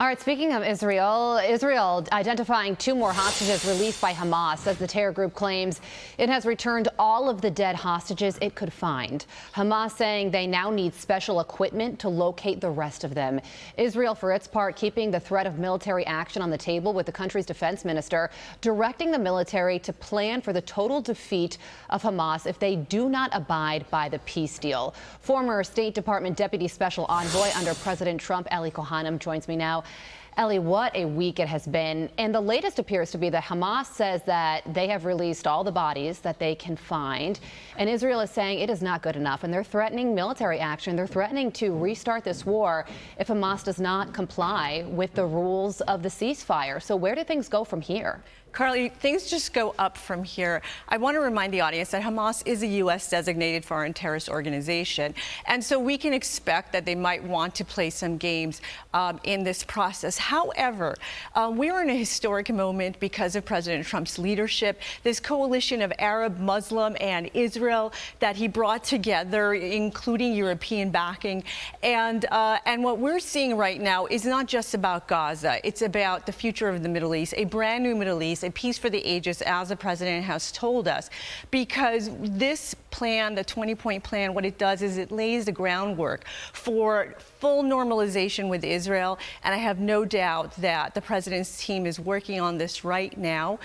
All right, speaking of Israel identifying two more hostages released by Hamas as the terror group claims it has returned all of the dead hostages it could find. Hamas saying they now need special equipment to locate the rest of them. Israel, for its part, keeping the threat of military action on the table, with the country's defense minister directing the military to plan for the total defeat of Hamas if they do not abide by the peace deal. Former State Department Deputy Special Envoy under President Trump, Ellie Cohanim, joins me now. Ellie, what a week it has been. And the latest appears to be that Hamas says that they have released all the bodies that they can find. And Israel is saying it is not good enough. And they're threatening military action. They're threatening to restart this war if Hamas does not comply with the rules of the ceasefire. So where do things go from here? Carly, things just go up from here. I want to remind the audience that Hamas is a U.S. designated foreign terrorist organization. And so we can expect that they might want to play some games in this process. However, we're in a historic moment because of President Trump's leadership. This coalition of Arab, Muslim, and Israel that he brought together, including European backing. And what we're seeing right now is not just about Gaza. It's about the future of the Middle East, a brand new Middle East, a peace for the ages, as the president has told us, because this plan, the 20-point plan, what it does is it lays the groundwork for full normalization with Israel. And I have no doubt that the president's team is working on this right now.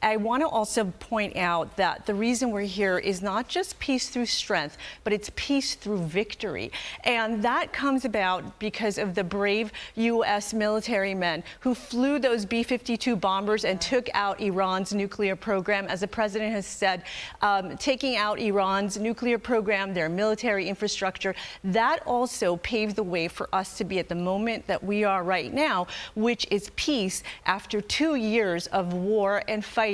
I want to also point out that the reason we're here is not just peace through strength, but it's peace through victory. And that comes about because of the brave U.S. military men who flew those B-52 bombers and took out Iran's nuclear program. As the president has said, taking out Iran's nuclear program, their military infrastructure, that also paved the way for us to be at the moment that we are right now, which is peace after 2 years of war and fighting,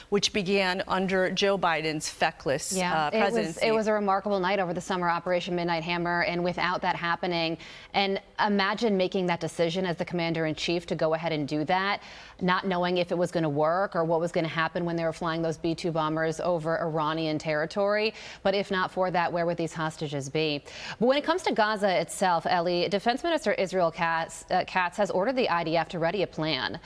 which began under Joe Biden's feckless presidency. It was a remarkable night over the summer, Operation Midnight Hammer, and without that happening, and imagine making that decision as the commander-in-chief to go ahead and do that, not knowing if it was going to work or what was going to happen when they were flying those B-2 bombers over Iranian territory. But if not for that, where would these hostages be? But when it comes to Gaza itself, Ellie, Defense Minister Israel Katz has ordered the IDF to ready a plan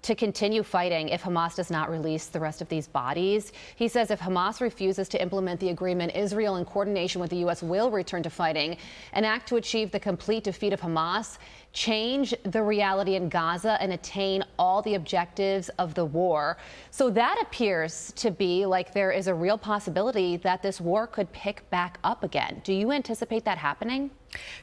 to continue fighting if Hamas does not release the rest of these bodies. He says if Hamas refuses to implement the agreement, Israel, in coordination with the U.S., will return to fighting and act to achieve the complete defeat of Hamas, change the reality in Gaza, and attain all the objectives of the war. So that appears to be like there is a real possibility that this war could pick back up again. Do you anticipate that happening?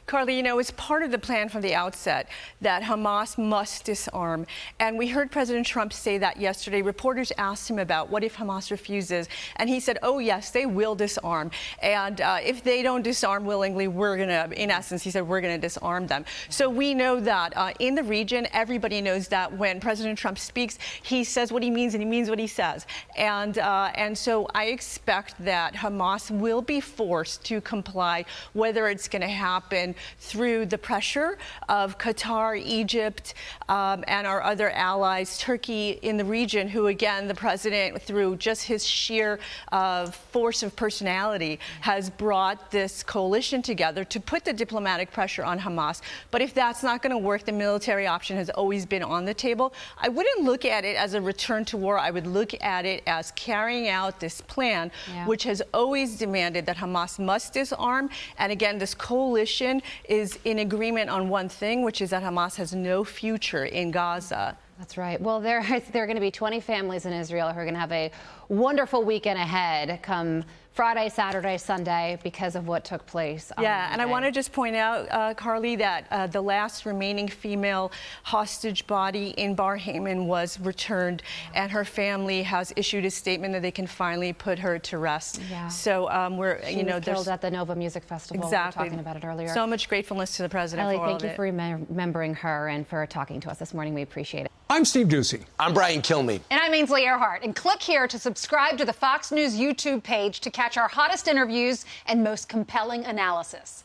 Carly, you know, it's part of the plan from the outset that Hamas must disarm. And we heard President Trump say that yesterday. Reporters asked him about what if Hamas refuses. And he said, oh, yes, they will disarm. And if they don't disarm willingly, we're going to, in essence, he said, we're going to disarm them. So we know that in the region, everybody knows that when President Trump speaks, he says what he means and he means what he says. And so I expect that Hamas will be forced to comply, whether it's going to happen through the pressure of Qatar, Egypt, and our other allies, Turkey in the region, who, again, the president, through just his sheer force of personality, has brought this coalition together to put the diplomatic pressure on Hamas. But if that's not going to work, the military option has always been on the table. I wouldn't look at it as a return to war. I would look at it as carrying out this plan, which has always demanded that Hamas must disarm. And again, this coalition is in agreement on one thing, which is that Hamas has no future in Gaza. That's right. Well, there are going to be 20 families in Israel who are going to have a wonderful weekend ahead come Friday, Saturday, Sunday, because of what took place on Monday. And I want to just point out, Carly, that the last remaining female hostage body in Bahrain was returned, and her family has issued a statement that they can finally put her to rest. So we're, she was killed at the Nova Music Festival. Exactly. We were talking about it earlier. So much gratefulness to the president. Ellie, for all thank you for remembering her and for talking to us this morning. We appreciate it. I'm Steve Ducey. I'm Brian Kilmeade. And I'm Ainsley Earhart. And click here to subscribe to the Fox News YouTube page to catch our hottest interviews and most compelling analysis.